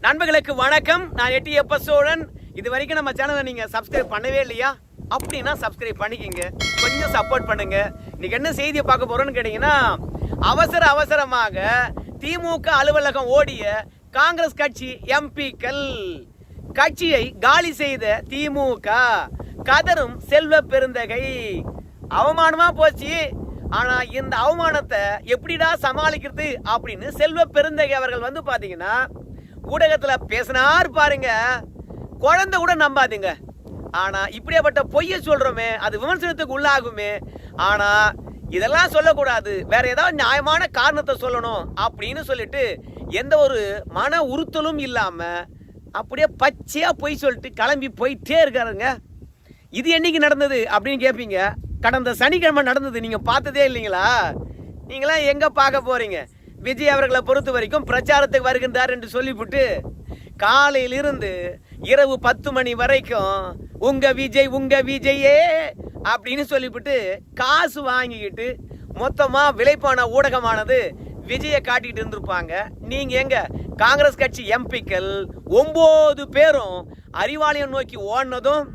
நண்பர்களுக்கு வணக்கம். நான் எட்டியப்ப சோழன். இது வரைக்கும் நம்ம சேனலை நீங்க சப்ஸ்கிரைப் பண்ணவே இல்லையா? அப்படின்னா சப்ஸ்கிரைப் பண்ணிக்கிங்க, கொஞ்சம் சப்போர்ட் பண்ணுங்க. இன்னைக்கு என்ன செய்தியை பார்க்க போறோம்னு கேட்டீங்கன்னா, அவசரமாக திமுக அலுவலகம் ஓடிய காங்கிரஸ் கட்சி எம்பிக்கள், கட்சியை காலி செய்த திமுக, கதரும் செல்வ பெருந்தகை. அவமானமா போச்சு. ஆனா இந்த அவமானத்தை எப்படிடா சமாளிக்கிறது அப்படின்னு செல்வ பெருந்தகை அவர்கள் வந்து பாத்தீங்கன்னா ஊடகத்துல பேசினார் பாருங்க. குழந்தை கூட நம்பாதீங்க. ஆனா இப்படியாப்பட்ட பொய்ய சொல்றோமே, அது விமர்சனத்துக்கு உள்ளாகுமே. ஆனா இதெல்லாம் சொல்லக்கூடாது, வேற ஏதாவது நியாயமான காரணத்தை சொல்லணும் அப்படின்னு சொல்லிட்டு எந்த ஒரு மன உறுத்தலும் இல்லாம அப்படியே பச்சையா பொய் சொல்லிட்டு கிளம்பி போயிட்டே இருக்காருங்க. இது என்னைக்கு நடந்தது அப்படின்னு கேட்பீங்க. கடந்த சனிக்கிழமை நடந்தது. நீங்க பார்த்ததே இல்லைங்களா? நீங்களாம் எங்க பார்க்க போறீங்க? விஜய் அவர்களை பொறுத்த வரைக்கும் பிரச்சாரத்துக்கு வருகின்றார் என்று சொல்லிவிட்டு காலையிலிருந்து இரவு 10 மணி வரைக்கும் உங்க விஜயே அப்படின்னு சொல்லிவிட்டு காசு வாங்கிக்கிட்டு மொத்தமா விலைப்பான ஊடகமானது விஜயை காட்டிட்டு இருந்திருப்பாங்க. நீங்க எங்க காங்கிரஸ் கட்சி எம்பிக்கள் 9 பேரும் அறிவாலயம் நோக்கி ஓடினதும்,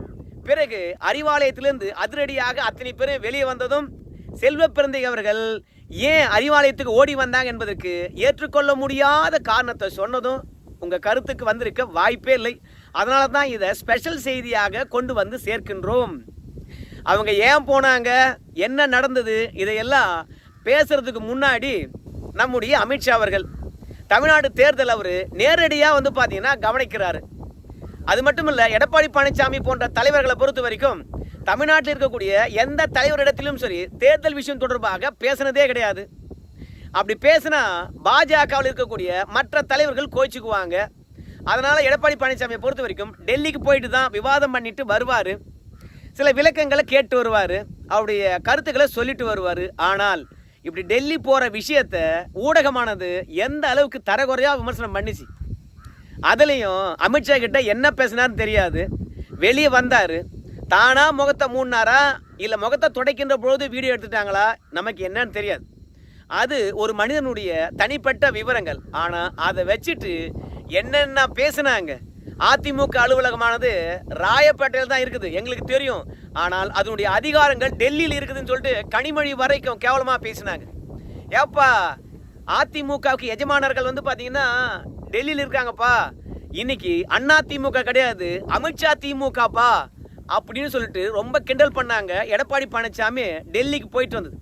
பிறகு அறிவாலயத்திலிருந்து அதிரடியாக அத்தனை பேரும் வெளியே வந்ததும், செல்வ பெருந்தகை அவர்கள் ஏன் அறிவாலயத்துக்கு ஓடி வந்தாங்க என்பதற்கு ஏற்றுக்கொள்ள முடியாத காரணத்தை சொன்னதும் உங்க கருத்துக்கு வந்திருக்க வாய்ப்பே இல்லை. அதனால தான் இதை ஸ்பெஷல் செய்தியாக கொண்டு வந்து சேர்க்கின்றோம். அவங்க ஏன் போனாங்க, என்ன நடந்தது, இதையெல்லாம் பேசுறதுக்கு முன்னாடி நம்முடைய அமித்ஷா அவர்கள் தமிழ்நாடு தேர்தல் அவர் நேரடியாக வந்து பார்த்தீங்கன்னா கவனிக்கிறாரு. அது மட்டும் இல்லை, எடப்பாடி பழனிசாமி போன்ற தலைவர்களை பொறுத்த வரைக்கும் தமிழ்நாட்டில் இருக்கக்கூடிய எந்த தலைவரிடத்திலும் சரி தேர்தல் விஷயம் தொடர்பாக பேசினதே கிடையாது. அப்படி பேசினா பாஜகவில் இருக்கக்கூடிய மற்ற தலைவர்கள் கோச்சிக்குவாங்க. அதனால எடப்பாடி பழனிசாமியை பொறுத்த வரைக்கும் டெல்லிக்கு போயிட்டு தான் விவாதம் பண்ணிட்டு வருவார். சில விளக்கங்களை கேட்டு வருவார், அவருடைய கருத்துக்களை சொல்லிட்டு வருவார். ஆனால் இப்படி டெல்லி போகிற விஷயத்தை ஊடகமானது எந்த அளவுக்கு தரக்குறையாக விமர்சனம் பண்ணிச்சு. அதுலேயும் அமித்ஷா கிட்ட என்ன பேசினார்னு தெரியாது. வெளியே வந்தார், தானா முகத்தை மூடினாரா இல்லை முகத்தை துடைக்கின்ற பொழுது வீடியோ எடுத்துட்டாங்களா நமக்கு என்னன்னு தெரியாது. அது ஒரு மனிதனுடைய தனிப்பட்ட விவரங்கள். ஆனால் அதை வச்சுட்டு என்னென்ன பேசினாங்க. அதிமுக அலுவலகமானது ராயப்பேட்டையில் தான் இருக்குது, எங்களுக்கு தெரியும். ஆனால் அதனுடைய அதிகாரங்கள் டெல்லியில் இருக்குதுன்னு சொல்லிட்டு கனிமொழி வரைக்கும் கேவலமாக பேசினாங்க. ஏப்பா, அதிமுகவுக்கு எஜமானர்கள் வந்து பார்த்தீங்கன்னா டெல்லியில் இருக்காங்கப்பா. இன்னைக்கு அண்ணா திமுக கிடையாது, அமித்ஷா திமுகப்பா அப்படின்னு சொல்லிட்டு ரொம்ப கிண்டல் பண்ணாங்க. எடப்பாடி பழனிசாமி டெல்லிக்கு போயிட்டு வந்தது.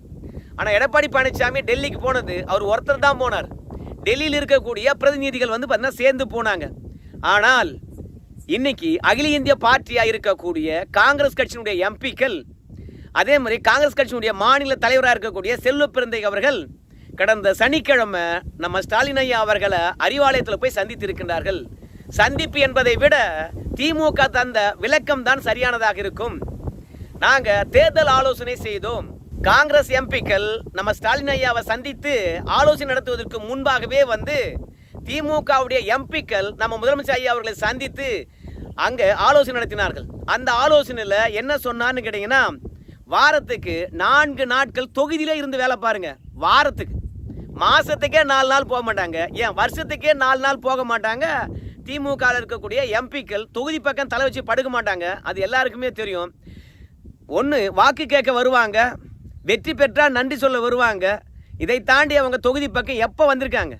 ஆனால் எடப்பாடி பழனிசாமி டெல்லிக்கு போனது அவர் ஒருத்தர் தான் போனார். டெல்லியில் இருக்கக்கூடிய பிரதிநிதிகள் வந்து பார்த்தீங்கன்னா சேர்ந்து போனாங்க. ஆனால் இன்னைக்கு அகில இந்திய பார்ட்டியாக இருக்கக்கூடிய காங்கிரஸ் கட்சியினுடைய எம்பிக்கள், அதே மாதிரி காங்கிரஸ் கட்சியினுடைய மாநில தலைவராக இருக்கக்கூடிய செல்வ பெருந்தகை அவர்கள் கடந்த சனிக்கிழமை நம்ம ஸ்டாலின் ஐயா அவர்களை அறிவாலயத்தில் போய் சந்தித்து இருக்கின்றார்கள். சந்திப்பு என்பதை விட திமுக தந்த விளக்கம் தான் சரியானதாக இருக்கும். நாங்கள் தேர்தல் ஆலோசனை செய்தோம். காங்கிரஸ் எம்பிக்கள் நம்ம ஸ்டாலின் ஐயாவை சந்தித்து ஆலோசனை நடத்துவதற்கு முன்பாகவே வந்து திமுகவுடைய எம்பிக்கள் நம்ம முதலமைச்சர் ஐயா அவர்களை சந்தித்து அங்கே ஆலோசனை நடத்தினார்கள். அந்த ஆலோசனையில் என்ன சொன்னான்னு கேட்டீங்கன்னா, வாரத்துக்கு 4 நாட்கள் தொகுதியிலே இருந்து வேலை பாருங்க. வாரத்துக்கு, மாசத்துக்கே 4 நாள் போக மாட்டாங்க. ஏன் வருஷத்துக்கே 4 நாள் போக மாட்டாங்க. திமுக இருக்கக்கூடிய எம்பிக்கள் தொகுதி பக்கம் தலை வச்சு படுக்க மாட்டாங்க. அது எல்லாருக்குமே தெரியும். ஒன்று வாக்கு கேட்க வருவாங்க, வெற்றி பெற்றால் நன்றி சொல்ல வருவாங்க. இதை தாண்டி அவங்க தொகுதி பக்கம் எப்போ வந்திருக்காங்க?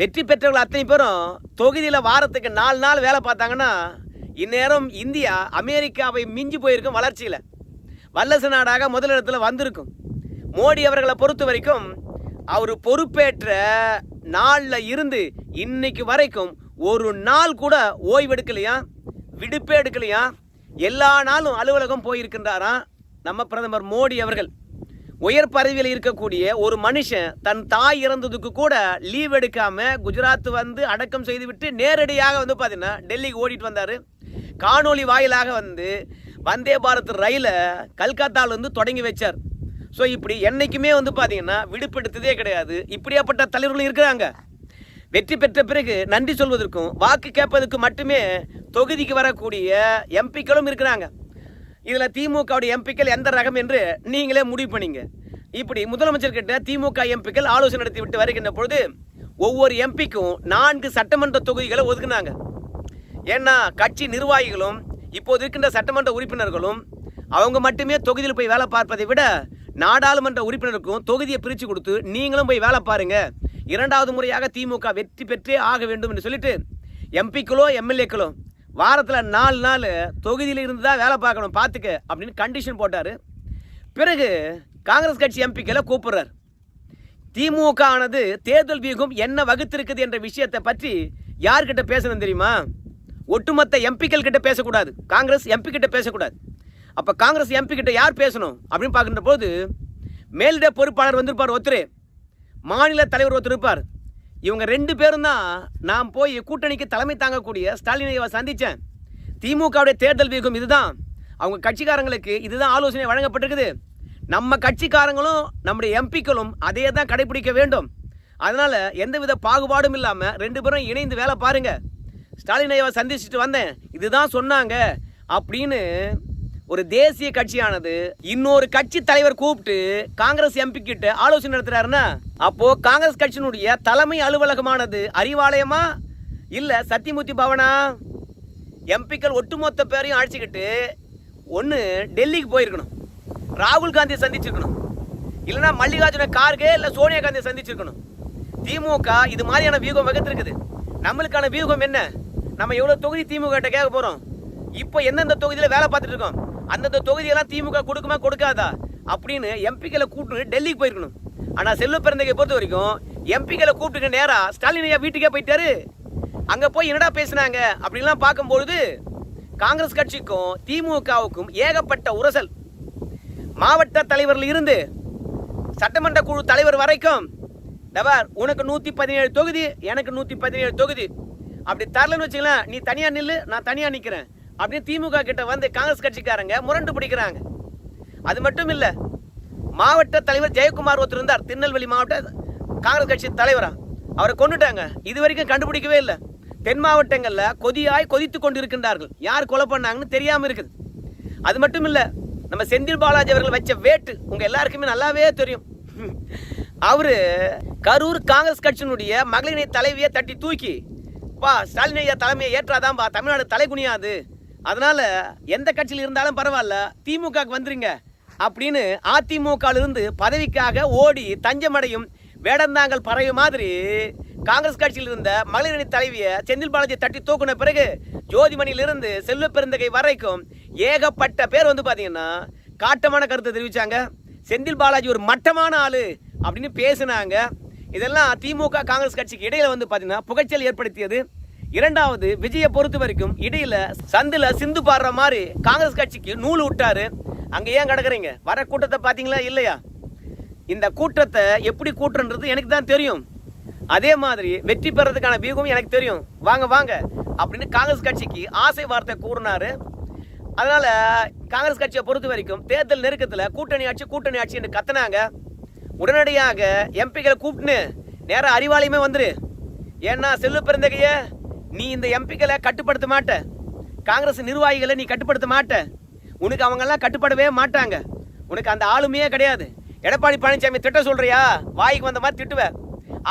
வெற்றி பெற்றவர்கள் அத்தனை பேரும் தொகுதியில் வாரத்துக்கு 4 நாள் வேலை பார்த்தாங்கன்னா இந்நேரம் இந்தியா அமெரிக்காவை மிஞ்சி போயிருக்கும். வளர்ச்சியில் வல்லரசு நாடாக முதலிடத்தில் வந்திருக்கும். மோடி அவர்களை பொறுத்த வரைக்கும் அவர் பொறுப்பேற்ற நாளில் இருந்து இன்னைக்கு வரைக்கும் ஒரு நாள் கூட ஓய்வெடுக்கலையா, விடுப்பே எடுக்கலையா. எல்லா நாளும் அலுவலகம் போயிருக்கின்றாராம் நம்ம பிரதமர் மோடி அவர்கள். உயர் பதவியில் இருக்கக்கூடிய ஒரு மனுஷன் தன் தாய் இறந்ததுக்கு கூட லீவ் எடுக்காம குஜராத் வந்து அடக்கம் செய்துவிட்டு நேரடியாக வந்து பார்த்தீங்கன்னா டெல்லிக்கு ஓடிட்டு வந்தார். காணொலி வாயிலாக வந்து வந்தே பாரத் ரயிலை கல்கத்தாவிலேருந்து தொடங்கி வச்சார். ஸோ இப்படி என்றைக்குமே வந்து பார்த்தீங்கன்னா விடுப்பெடுத்ததே கிடையாது. இப்படியாப்பட்ட தலைவர்களும் இருக்கிறாங்க. வெற்றி பெற்ற பிறகு நன்றி சொல்வதற்கும் வாக்கு கேட்பதற்கு மட்டுமே தொகுதிக்கு வரக்கூடிய எம்பிக்களும் இருக்கிறாங்க. இதில் திமுகவுடைய எம்பிக்கள் எந்த ரகம் என்று நீங்களே முடிவு பண்ணிங்க. இப்படி முதலமைச்சர்கிட்ட திமுக எம்பிக்கள் ஆலோசனை நடத்தி விட்டு வருகின்ற பொழுது ஒவ்வொரு எம்பிக்கும் 4 சட்டமன்ற தொகுதிகளை ஒதுக்குனாங்க. ஏன்னா கட்சி நிர்வாகிகளும் இப்போது இருக்கின்ற சட்டமன்ற உறுப்பினர்களும் அவங்க மட்டுமே தொகுதியில் போய் வேலை பார்ப்பதை விட நாடாளுமன்ற உறுப்பினருக்கும் தொகுதியை பிரித்து கொடுத்து நீங்களும் போய் வேலை பாருங்க, 2வது முறையாக திமுக வெற்றி பெற்றே ஆக வேண்டும் என்று சொல்லிட்டு எம்பிக்களோ எம்எல்ஏக்களோ வாரத்தில் 4 நாள் தொகுதியில் இருந்து தான் வேலை பார்க்கணும் பார்த்துக்க அப்படின்னு கண்டிஷன் போட்டார். பிறகு காங்கிரஸ் கட்சி எம்பிக்களை கூப்பிடுறார். திமுக ஆனது தேர்தல் வியூகம் என்ன வகுத்திருக்குது என்ற விஷயத்தை பற்றி யார்கிட்ட பேசணும் தெரியுமா? ஒட்டுமொத்த எம்பிக்கள் கிட்ட பேசக்கூடாது, காங்கிரஸ் எம்பி கிட்ட பேசக்கூடாது. அப்போ காங்கிரஸ் எம்பி கிட்ட யார் பேசணும் அப்படின்னு பார்க்கின்ற போது மேலிட பொறுப்பாளர் வந்திருப்பார் ஒருத்தர், மாநில தலைவர் ஒருத்தர் இருப்பார். இவங்க 2 பேரும் தான் நான் போய் கூட்டணிக்கு தலைமை தாங்கக்கூடிய ஸ்டாலினை சந்தித்தேன். திமுகவுடைய தேர்தல் வியூகம் இதுதான், அவங்க கட்சிக்காரங்களுக்கு இதுதான் ஆலோசனை வழங்கப்பட்டிருக்குது. நம்ம கட்சிக்காரங்களும் நம்முடைய எம்பிக்களும் அதே தான் கடைபிடிக்க வேண்டும். அதனால் எந்தவித பாகுபாடும் இல்லாமல் 2 பேரும் இணைந்து வேலை பாருங்க. ஸ்டாலின் ஐயாவை சந்திச்சுட்டு வந்தேன், இதுதான் சொன்னாங்க அப்படின்னு ஒரு தேசிய கட்சியானது இன்னொரு கட்சி தலைவர் கூப்பிட்டு காங்கிரஸ் எம்பி கிட்ட ஆலோசனை நடத்துறாருன்னா அப்போ காங்கிரஸ் கட்சியினுடைய தலைமை அலுவலகமானது அறிவாலயமா இல்ல சத்தியமூர்த்தி பவனா? எம்பிக்கள் ஒட்டுமொத்த பேரையும் அழைச்சிக்கிட்டு ஒன்று டெல்லிக்கு போயிருக்கணும், ராகுல் காந்தியை சந்திச்சிருக்கணும், இல்லைன்னா மல்லிகார்ஜுன கார்கே இல்லை சோனியா காந்தியை சந்திச்சிருக்கணும். திமுக இது மாதிரியான வியூகம் வகுத்திருக்குது. நம்மளுக்கான வியூகம் என்ன? நம்ம எவ்வளோ தொகுதி திமுக கிட்ட கேட்க போகிறோம், இப்போ எந்தெந்த தொகுதியில் வேலை பார்த்துட்டு இருக்கோம், அந்தந்த தொகுதியெல்லாம் திமுக கொடுக்குமா கொடுக்காதா அப்படின்னு எம்பிக்களை கூப்பிட்டு டெல்லிக்கு போயிருக்கணும். ஆனால் செல்வ பெருந்தகை பொறுத்த வரைக்கும் எம்பிக்களை கூப்பிட்டு நேராக ஸ்டாலின் ஐயா வீட்டுக்கே போயிட்டாரு. அங்கே போய் என்னடா பேசினாங்க அப்படின்லாம் பார்க்கும்பொழுது காங்கிரஸ் கட்சிக்கும் திமுகவுக்கும் ஏகப்பட்ட உரசல். மாவட்ட தலைவரில் இருந்து சட்டமன்ற குழு தலைவர் வரைக்கும் டவர் உனக்கு 117 தொகுதி, எனக்கு 117 தொகுதி, அப்படி தரலன்னு வச்சுக்கலாம், நீ தனியாக நில்லு நான் தனியாக நிற்கிறேன் அப்படின்னு திமுக கிட்ட வந்து காங்கிரஸ் கட்சிக்காரங்க முரண்டு பிடிக்கிறாங்க. அது மட்டும் இல்லை, மாவட்ட தலைவர் ஜெயக்குமார் ஒருத்தர் இருந்தார், திருநெல்வேலி மாவட்ட காங்கிரஸ் கட்சி தலைவரா, அவரை கொண்டுட்டாங்க. இது வரைக்கும் கண்டுபிடிக்கவே இல்லை. தென் மாவட்டங்களில் கொதித்து கொண்டு இருக்கின்றார்கள், யார் கொலை பண்ணாங்கன்னு தெரியாமல் இருக்குது. அது மட்டும் இல்லை, நம்ம செந்தில் பாலாஜி அவர்கள் வச்ச வேட்டு உங்கள் எல்லாருக்குமே நல்லாவே தெரியும். அவரு கரூர் காங்கிரஸ் கட்சியினுடைய மகளிரை தலைவியை தட்டி தூக்கி பா ஸ்டாலின் ஐயா தலைமையை ஏற்றாதான்பா தமிழ்நாடு தலை குனியாது, அதனால எந்த கட்சியில் இருந்தாலும் பரவாயில்ல திமுகவுக்கு வந்துருங்க அப்படின்னு அதிமுகவிலிருந்து பதவிக்காக ஓடி தஞ்சமடையும் வேடந்தாங்கல் பறவை மாதிரி காங்கிரஸ் கட்சியில் இருந்த மகளிரணி தலைவியை செந்தில் பாலாஜி தட்டி தூக்குன பிறகு ஜோதிமணியிலிருந்து செல்வ பெருந்தகை வரைக்கும் ஏகப்பட்ட பேர் வந்து பார்த்தீங்கன்னா காட்டமான கருத்தை தெரிவித்தாங்க. செந்தில் பாலாஜி ஒரு மட்டமான ஆளு அப்படின்னு பேசினாங்க. இதெல்லாம் திமுக காங்கிரஸ் கட்சிக்கு இடையில வந்து பார்த்தீங்கன்னா புகைச்சல் ஏற்படுத்தியது. 2வது விஜயை பொறுத்த வரைக்கும் இடையில சந்தில சிந்து பாடுற மாதிரி காங்கிரஸ் கட்சிக்கு நூல் விட்டாரு. அங்க ஏன் கிடக்குறீங்க? வர கூட்டத்தை பார்த்தீங்களா இல்லையா? இந்த கூட்டத்தை எப்படி கூட்டுன்றது எனக்கு தான் தெரியும். அதே மாதிரி வெற்றி பெறதுக்கான வியூகம் எனக்கு தெரியும். வாங்க வாங்க அப்படின்னு காங்கிரஸ் கட்சிக்கு ஆசை வார்த்தை கூறினாரு. அதனால காங்கிரஸ் கட்சியை பொறுத்த வரைக்கும் தேர்தல் நெருக்கத்தில் கூட்டணி ஆட்சி என்று கத்தினாங்க. உடனடியாக எம்பிக்களை கூப்பிட்டுன்னு நேராக அறிவாலயமே வந்துரு. ஏன்னா செல்வ பெருந்தகைய நீ இந்த எம்பிக்களை கட்டுப்படுத்த மாட்ட, காங்கிரஸ் நிர்வாகிகளை நீ கட்டுப்படுத்த மாட்ட, உனக்கு அவங்கெல்லாம் கட்டுப்படவே மாட்டாங்க, உனக்கு அந்த ஆளுமையே கிடையாது. எடப்பாடி பழனிசாமி திட்ட சொல்றியா, வாய்க்கு வந்த மாதிரி திட்டுவ,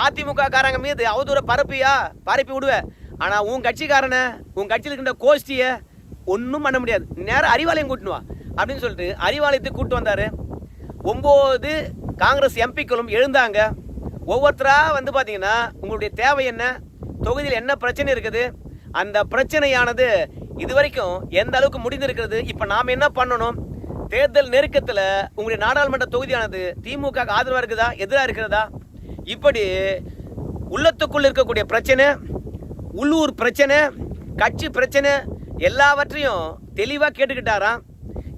அதிமுக காரங்க மீது அவதூற பரப்பி விடுவ. ஆனால் உன் கட்சிக்காரனை உன் கட்சியில் இருக்கின்ற கோஷ்டியை ஒன்றும் பண்ண முடியாது, நேரம் அறிவாலயம் கூட்டணுவா அப்படின்னு சொல்லிட்டு அறிவாலயத்துக்கு கூப்பிட்டு வந்தார். 9 காங்கிரஸ் எம்பிக்களும் எழுந்தாங்க. ஒவ்வொருத்தராக வந்து பார்த்தீங்கன்னா உங்களுடைய தேவை என்ன, தொகுதியில் என்ன பிரச்சனை இருக்குது, அந்த பிரச்சனையானது இதுவரைக்கும் எந்த அளவுக்கு முடிந்திருக்கிறது, இப்போ நாம் என்ன பண்ணணும், தேர்தல் நெருக்கத்தில் உங்களுடைய நாடாளுமன்ற தொகுதியானது திமுக ஆதரவாக இருக்குதா எதிராக இருக்கிறதா, இப்படி உள்ளத்துக்குள் இருக்கக்கூடிய பிரச்சனை, உள்ளூர் பிரச்சனை, கட்சி பிரச்சனை எல்லாவற்றையும் தெளிவாக கேட்டுக்கிட்டாராம்.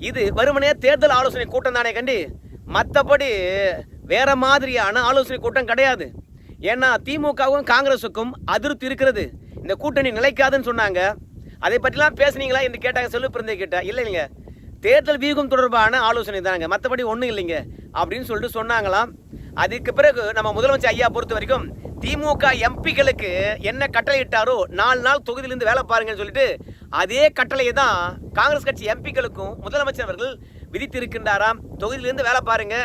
இது வெறுமனே தேர்தல் ஆலோசனை கூட்டம் தானே கண்டி, மற்றபடி வேற மாதிரியான ஆலோசனை கூட்டம் கிடையாது. ஏன்னா திமுகவும் காங்கிரஸுக்கும் அதிருப்தி இருக்கிறது, இந்த கூட்டணி நிலைக்காதுன்னு சொன்னாங்க. அதை பற்றிலாம் பேசுனீங்களா என்று கேட்டாங்க. செல்வ பிறந்தை கேட்டா இல்லைங்க, தேர்தல் வியூகம் தொடர்பான ஆலோசனை தாங்க, மற்றபடி ஒன்றும் இல்லைங்க அப்படின்னு சொல்லிட்டு சொன்னாங்களாம். அதுக்கு பிறகு நம்ம முதலமைச்சர் ஐயா பொறுத்த வரைக்கும் திமுக எம்பிக்களுக்கு என்ன கட்டளை இட்டாரோ 4 நாள் தொகுதியிலிருந்து வேலை பாருங்கன்னு சொல்லிட்டு அதே கட்டளையை தான் காங்கிரஸ் கட்சி எம்பிக்களுக்கும் முதலமைச்சர் அவர்கள் விதித்திருக்கின்றாராம். தொகுதியிலிருந்து வேலை பாருங்க,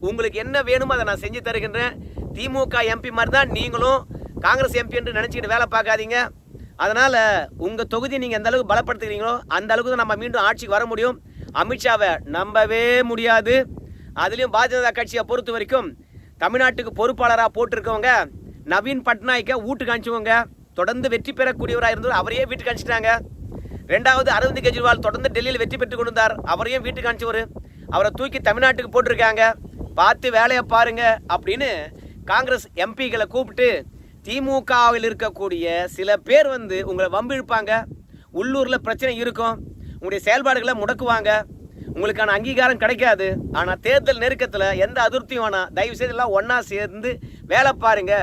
உங்களுக்கு என்ன வேணுமோ அதை நான் செஞ்சு தருகின்றேன், திமுக எம்பி மாதிரி தான் நீங்களும் காங்கிரஸ் எம்பி என்று நினச்சிக்கிட்டு வேலை பார்க்காதீங்க. அதனால் உங்கள் தொகுதியை நீங்கள் எந்த அளவுக்கு பலப்படுத்துகிறீங்களோ அந்த அளவுக்கு தான் நம்ம மீண்டும் ஆட்சிக்கு வர முடியும். அமித்ஷாவை நம்பவே முடியாது. அதுலேயும் பாரதிய ஜனதா கட்சியை பொறுத்த வரைக்கும் தமிழ்நாட்டுக்கு பொறுப்பாளராக போட்டிருக்கவங்க நவீன் பட்நாயக்கை வீட்டுக்கு அனுப்பிச்சுவங்க. தொடர்ந்து வெற்றி பெறக்கூடியவராக இருந்தவர் அவரையே வீட்டுக்கு அனுப்பிச்சிட்டாங்க. ரெண்டாவது அரவிந்த் கெஜ்ரிவால் தொடர்ந்து டெல்லியில் வெற்றி பெற்று கொண்டிருந்தார், அவரையும் வீட்டுக்கு அனுப்பிச்சவர். அவரை தூக்கி தமிழ்நாட்டுக்கு போட்டிருக்காங்க. பார்த்து வேலையை பாருங்க அப்படின்னு காங்கிரஸ் எம்பிகளை கூப்பிட்டு திமுகவில் இருக்கக்கூடிய சில பேர் வந்து உங்களை வம்பு இழுப்பாங்க. உள்ளூரில் பிரச்சனை இருக்கும், உங்களுடைய செயல்பாடுகளை முடக்குவாங்க, உங்களுக்கான அங்கீகாரம் கிடைக்காது. ஆனால் தேர்தல் நெருக்கத்தில் எந்த அதிருப்தியும் வேணாம், தயவு செய்து எல்லாம் ஒன்றா சேர்ந்து வேலை பாருங்க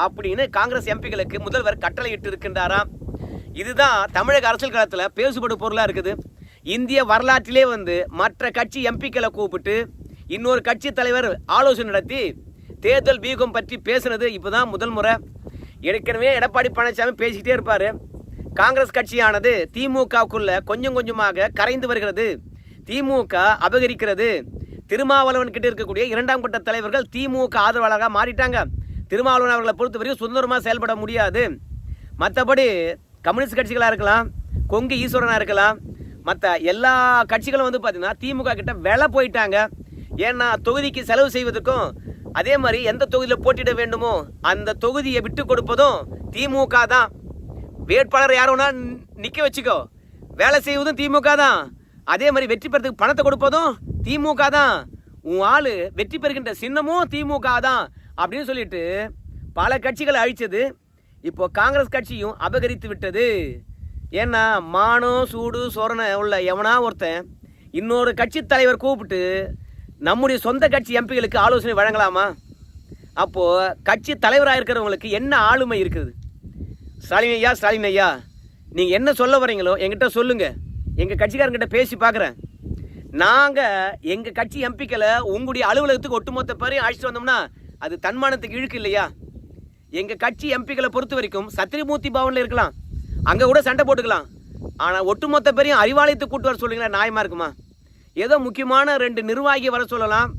அப்படின்னு காங்கிரஸ் எம்பிகளுக்கு முதல்வர் கட்டளை இட்டு இருக்கின்றாராம். இதுதான் தமிழக அரசியல் களத்தில் பேசுபடும் பொருளாக இருக்குது. இந்திய வரலாற்றிலே வந்து மற்ற கட்சி எம்பிக்களை கூப்பிட்டு இன்னொரு கட்சி தலைவர் ஆலோசனை நடத்தி தேர்தல் வியூகம் பற்றி பேசுனது இப்போதான் முதல் முறை. ஏற்கனவே எடப்பாடி பழனிசாமி பேசிக்கிட்டே இருப்பார். காங்கிரஸ் கட்சியானது திமுகவுக்குள்ள கொஞ்சம் கொஞ்சமாக கரைந்து வருகிறது, திமுக அபகரிக்கிறது. திருமாவளவன் கிட்ட இருக்கக்கூடிய 2ஆம் கட்ட தலைவர்கள் திமுக ஆதரவாளராக மாறிட்டாங்க. திருமாவளவன் அவர்களை பொறுத்தவரைக்கும் சுதந்திரமாக செயல்பட முடியாது. மற்றபடி கம்யூனிஸ்ட் கட்சிகளாக இருக்கலாம், கொங்கு ஈஸ்வரனாக இருக்கலாம், மற்ற எல்லா கட்சிகளும் வந்து பார்த்தீங்கன்னா திமுக கிட்ட விலை போயிட்டாங்க. ஏன்னா தொகுதிக்கு செலவு செய்வதற்கும் அதே மாதிரி எந்த தொகுதியில் போட்டியிட வேண்டுமோ அந்த தொகுதியை விட்டு கொடுப்பதும் திமுக தான். வேட்பாளர் யாரோனா நிற்க வச்சுக்கோ, வேலை செய்வதும் திமுக தான். அதே மாதிரி வெற்றி பெறதுக்கு பணத்தை கொடுப்பதும் திமுக தான். உன் ஆள் வெற்றி பெறுகின்ற சின்னமும் திமுக தான் அப்படின்னு சொல்லிட்டு பல கட்சிகளை அழிச்சது. இப்போ காங்கிரஸ் கட்சியும் அபகரித்து விட்டது. ஏன்னா மானம் சூடு சொரணை உள்ள எவனா ஒருத்தன் இன்னொரு கட்சி தலைவர் கூப்பிட்டு நம்முடைய சொந்த கட்சி எம்பிகளுக்கு ஆலோசனை வழங்கலாமா? அப்போது கட்சி தலைவராக இருக்கிறவங்களுக்கு என்ன ஆளுமை இருக்குது? ஸ்டாலின் ஐயா நீங்கள் என்ன சொல்ல வரீங்களோ எங்கிட்ட சொல்லுங்கள், எங்கள் கட்சிக்காரங்கிட்ட பேசி பார்க்குறேன். நாங்கள் எங்கள் கட்சி எம்பிக்களை உங்களுடைய அலுவலகத்துக்கு ஒட்டுமொத்த பேரையும் அழைச்சிட்டு வந்தோம்னா அது தன்மானத்துக்கு இழுக்கு இல்லையா? எங்கள் கட்சி எம்பிக்களை பொறுத்த வரைக்கும் சத்திரிமூர்த்தி பவனில் இருக்கலாம், அங்கே கூட சண்டை போட்டுக்கலாம். ஆனால் ஒட்டுமொத்த பேரையும் அறிவாலயத்துக்கு கூட்டு வர சொல்லுங்களா? நியாயமாக இருக்குமா? ஏதோ முக்கியமான 2 நிர்வாகி வர சொல்லலாம்,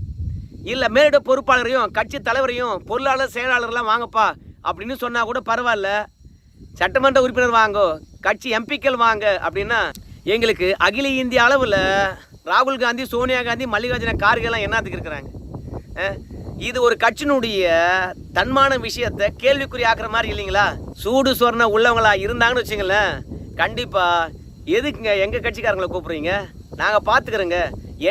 இல்லை மேலிட பொறுப்பாளரையும் கட்சி தலைவரையும் பொருளாளர் செயலாளர்லாம் வாங்கப்பா அப்படின்னு சொன்னால் கூட பரவாயில்ல. சட்டமன்ற உறுப்பினர் வாங்கோ, கட்சி எம்பிக்கள் வாங்க அப்படின்னா எங்களுக்கு அகில இந்திய அளவில் ராகுல் காந்தி, சோனியா காந்தி, மல்லிகார்ஜுன கார்கெல்லாம் என்னத்துக்கு இருக்கிறாங்க? இது ஒரு கட்சியினுடைய தன்மான விஷயத்தை கேள்விக்குறி ஆக்குற மாதிரி இல்லைங்களா? சூடு சொரண உள்ளவங்களா இருந்தாங்கன்னு வச்சுங்களேன், கண்டிப்பாக எதுக்குங்க எங்கள் கட்சிக்காரங்களை கூப்பிட்றீங்க? நாங்கள் பார்த்துக்கிறோங்க,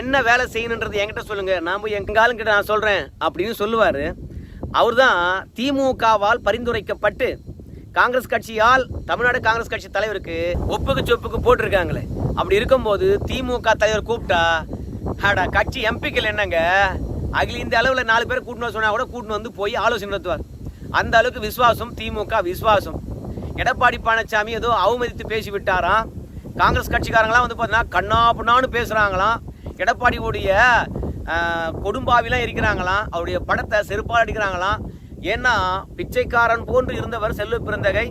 என்ன வேலை செய்யணுன்றது என்கிட்ட சொல்லுங்கள், நான் போய் எங்கள் ஆளுங்கிட்ட நான் சொல்கிறேன் அப்படின்னு சொல்லுவார். அவர் தான் திமுகவால் பரிந்துரைக்கப்பட்டு காங்கிரஸ் கட்சியால் தமிழ்நாடு காங்கிரஸ் கட்சி தலைவருக்கு ஒப்புக்கு சொப்புக்கு போட்டிருக்காங்களே. அப்படி இருக்கும்போது திமுக தலைவர் கூப்பிட்டா கட்சி எம்பிக்கள் என்னங்க அகில இந்திய அளவில் 4 பேர் கூட்டணும் சொன்னால் கூட கூட்டின்னு வந்து போய் ஆலோசனை நடத்துவார். அந்த அளவுக்கு விசுவாசம் திமுக விசுவாசம். எடப்பாடி பழனிசாமி ஏதோ அவமதித்து பேசி விட்டாராம். காங்கிரஸ் கட்சிக்காரங்களாம் வந்து பார்த்தீங்கன்னா கண்ணாப்புண்ணான்னு பேசுகிறாங்களாம். எடப்பாடியுடைய கொடும்பாவிலாம் இருக்கிறாங்களாம், அவருடைய படத்தை செருப்பால் அடிக்கிறாங்களாம். ஏன்னா பிச்சைக்காரன் போன்று இருந்தவர் செல்வ பிறந்தகை,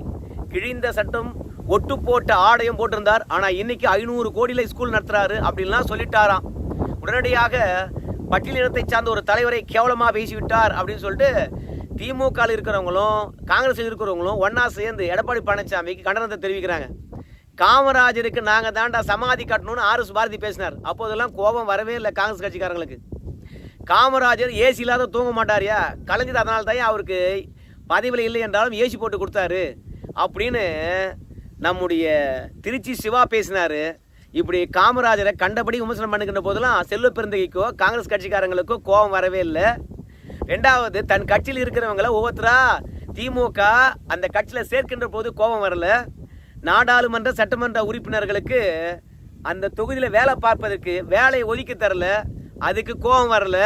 கிழிந்த சட்டம் ஒட்டு போட்ட ஆடையும் போட்டிருந்தார். ஆனால் இன்னைக்கு 500 கோடியில் ஸ்கூல் நடத்துறாரு அப்படின்லாம் சொல்லிட்டாராம். உடனடியாக பட்டியலினத்தை சார்ந்த ஒரு தலைவரை கேவலமாக பேசிவிட்டார் அப்படின்னு சொல்லிட்டு திமுகவில் இருக்கிறவங்களும் காங்கிரஸில் இருக்கிறவங்களும் ஒன்றா சேர்ந்து எடப்பாடி பழனிசாமிக்கு கண்டனத்தை தெரிவிக்கிறாங்க. காமராஜருக்கு நாங்கள் தாண்டா சமாதி கட்டணும்னு ஆர்எஸ் பாரதி பேசினார். அப்போதெல்லாம் கோபம் வரவே இல்லை காங்கிரஸ் கட்சிக்காரங்களுக்கு. காமராஜர் ஏசி இல்லாத தூங்க மாட்டாரியா, கலைஞர் அதனால தான் அவருக்கு பதவியில் இல்லை என்றாலும் ஏசி போட்டு கொடுத்தாரு அப்படின்னு நம்முடைய திருச்சி சிவா பேசினார். இப்படி காமராஜரை கண்டபடி விமர்சனம் பண்ணுகின்ற போதெல்லாம் செல்வ பெருந்தகைக்கோ காங்கிரஸ் கட்சிக்காரங்களுக்கோ கோபம் வரவே இல்லை. ரெண்டாவது தன் கட்சியில் இருக்கிறவங்கள ஒவ்வொருத்தரா திமுக அந்த கட்சியில் சேர்க்கின்ற போது கோபம் வரல. நாடாளுமன்ற சட்டமன்ற உறுப்பினர்களுக்கு அந்த தொகுதியில் வேலை பார்ப்பதற்கு வேலையை ஒதுக்கி தரல, அதுக்கு கோபம் வரல.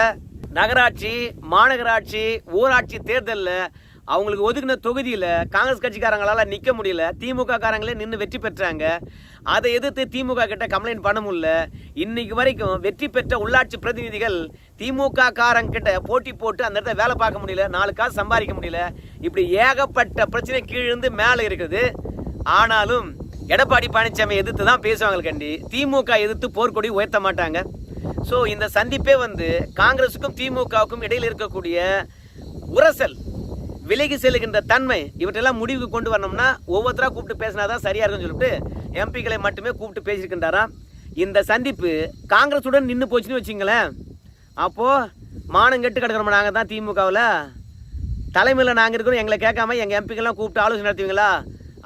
நகராட்சி, மாநகராட்சி, ஊராட்சி தேர்தலில் அவங்களுக்கு ஒதுக்கின தொகுதியில் காங்கிரஸ் கட்சிக்காரங்களால் நிற்க முடியல, திமுக காரங்களே நின்று வெற்றி பெற்றாங்க. அதை எதிர்த்து திமுக கிட்ட கம்ப்ளைண்ட் பண்ண முடியல. இன்னைக்கு வரைக்கும் வெற்றி பெற்ற உள்ளாட்சி பிரதிநிதிகள் திமுக காரங்கிட்ட போட்டி போட்டு அந்த இடத்துல வேலை பார்க்க முடியல, 4 காசு சம்பாதிக்க முடியல. இப்படி ஏகப்பட்ட பிரச்சனை கீழிருந்து மேலே இருக்குது. ஆனாலும் எடப்பாடி பழனிசாமி எதிர்த்து தான் பேசுவாங்க கண்டி, திமுக எதிர்த்து போர்க்கொடி உயர்த்த மாட்டாங்க. ஸோ இந்த சந்திப்பே வந்து காங்கிரஸுக்கும் திமுகவுக்கும் இடையில் இருக்கக்கூடிய உரசல், விலகி செல்லுகின்ற தன்மை இவற்றெல்லாம் முடிவுக்கு கொண்டு வரணும்னா ஒவ்வொருத்தராக கூப்பிட்டு பேசினாதான் சரியா இருக்குன்னு சொல்லிட்டு எம்பிக்களை மட்டுமே கூப்பிட்டு பேசியிருக்கின்றாராம். இந்த சந்திப்பு காங்கிரஸுடன் நின்று போச்சுன்னு வச்சுங்களேன், அப்போது மானம் கெட்டு கிடக்கிறோம். நாங்கள் தான் திமுகவில் தலைமையில் நாங்கள் இருக்கிறோம், எங்களை கேட்காம எங்கள் எம்பிக்கெல்லாம் கூப்பிட்டு ஆலோசனை நடத்துவீங்களா,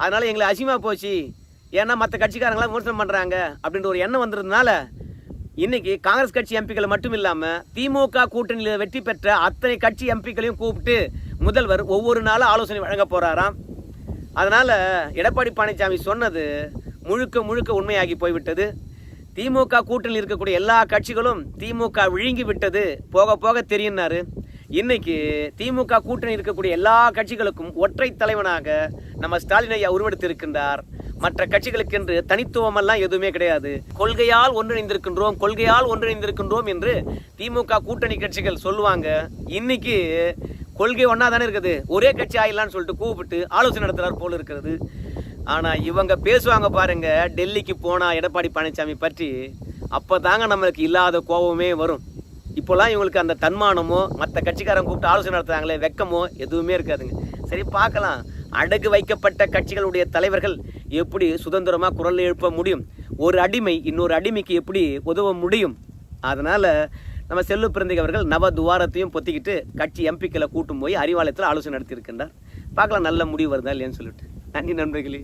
அதனால் எங்களை அசிங்கமாக போச்சு, ஏன்னா மற்ற கட்சிக்காரங்களாம் விமர்சனம் பண்ணுறாங்க அப்படின்ற ஒரு எண்ணம் வந்ததுனால இன்னைக்கு காங்கிரஸ் கட்சி எம்பிக்களை மட்டும் இல்லாமல் திமுக கூட்டணியில் வெற்றி பெற்ற அத்தனை கட்சி எம்பிக்களையும் கூப்பிட்டு முதல்வர் ஒவ்வொரு நாளும் ஆலோசனை வழங்க போகிறாராம். அதனால் எடப்பாடி பழனிசாமி சொன்னது முழுக்க முழுக்க உண்மையாகி போய்விட்டது. திமுக கூட்டணியில் இருக்கக்கூடிய எல்லா கட்சிகளும் திமுக விழுங்கி விட்டது, போக போக தெரியும்னாரு. இன்னைக்கு திமுக கூட்டணி இருக்கக்கூடிய எல்லா கட்சிகளுக்கும் ஒற்றை தலைவனாக நம்ம ஸ்டாலின் ஐயா உருவெடுத்திருக்கின்றார். மற்ற கட்சிகளுக்கு என்று தனித்துவமெல்லாம் எதுவுமே கிடையாது. கொள்கையால் ஒன்றிணைந்திருக்கின்றோம் என்று திமுக கூட்டணி கட்சிகள் சொல்லுவாங்க. இன்னைக்கு கொள்கை ஒன்னா தானே இருக்குது, ஒரே கட்சி ஆயிடலான்னு சொல்லிட்டு கூப்பிட்டு ஆலோசனை நடத்துறார் போல இருக்கிறது. ஆனா இவங்க பேசுவாங்க பாருங்க, டெல்லிக்கு போனா எடப்பாடி பழனிசாமி பற்றி, அப்பதாங்க நம்மளுக்கு இல்லாத கோபமே வரும். இப்போலாம் இவங்களுக்கு அந்த தன்மானமோ மற்ற கட்சிக்காரங்க கூப்பிட்டு ஆலோசனை நடத்துறாங்களே வெக்கமோ எதுவுமே இருக்காதுங்க. சரி, பார்க்கலாம் அடகு வைக்கப்பட்ட கட்சிகளுடைய தலைவர்கள் எப்படி சுதந்திரமாக குரல் எழுப்ப முடியும், ஒரு அடிமை இன்னொரு அடிமைக்கு எப்படி உதவ முடியும். அதனால நம்ம செல்வ பிறந்தகை அவர்கள் நவ துவாரத்தையும் பொத்திக்கிட்டு கட்சி எம்பிக்களை கூட்டும் போய் அறிவாலயத்தில் ஆலோசனை நடத்தியிருக்கின்றார். பார்க்கலாம் நல்ல முடிவு வருதா இல்லையான்னு சொல்லிட்டு. நன்றி நண்பர்களே.